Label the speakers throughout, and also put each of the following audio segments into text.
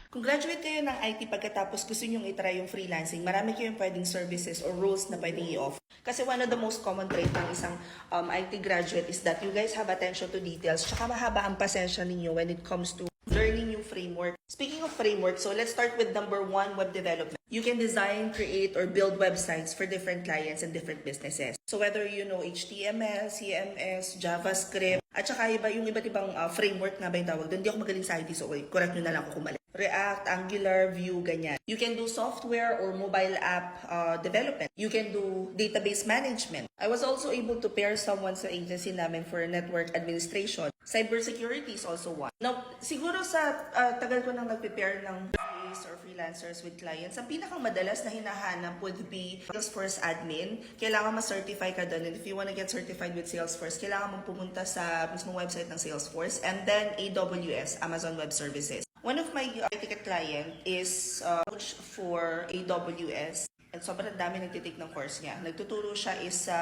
Speaker 1: Kung graduate kayo ng IT pagkatapos gusto nyong itry yung freelancing, marami kayong pwedeng services or roles na pwedeng i-offer. Kasi one of the most common trait ng isang IT graduate is that you guys have attention to details, tsaka mahaba ang pasensya ninyo when it comes to learning yung framework. Speaking of framework, so let's start with number 1, web development. You can design, create, or build websites for different clients and different businesses. So whether you know HTML, CMS, JavaScript, at saka yung iba't ibang framework nga ba yung tawag doon. Hindi ako magaling sa IT, so correct nyo na lang kung mali. React, Angular, Vue, ganyan. You can do software or mobile app development. You can do database management. I was also able to pair someone sa agency namin for network administration. Cybersecurity is also one. Now, siguro sa tagal ko nang nag-prepare ng VAs or freelancers with clients, ang pinakang madalas na hinahanap would be Salesforce admin. Kailangan ma-certify ka doon. And if you wanna get certified with Salesforce, kailangan mong pumunta sa mismong website ng Salesforce. And then AWS, Amazon Web Services. One of my ticket client is coach for AWS. And sobrang dami nagtitake ng course niya. Nagtuturo siya is sa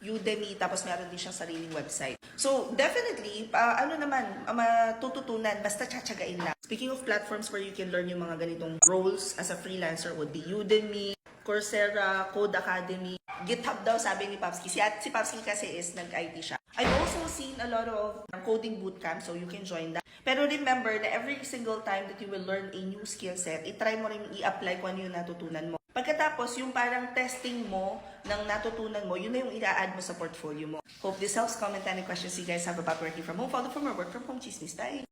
Speaker 1: Udemy, tapos meron din siyang sariling website. So, definitely, matututunan, basta tsatsagain lang. Speaking of platforms where you can learn yung mga ganitong roles as a freelancer would be Udemy, Coursera, Code Academy, GitHub daw, sabi ni Papski. Si Papski kasi is nag-IT siya. I've also seen a lot of coding bootcamp, so you can join that. Pero remember na every single time that you will learn a new skill set, itry mo rin i-apply kung ano yung natutunan mo. Pagkatapos, yung parang testing mo ng natutunan mo, yun na yung i-add mo sa portfolio mo. Hope this helps. Comment any questions you guys have about working from home. Follow for more work from home chismis. Bye!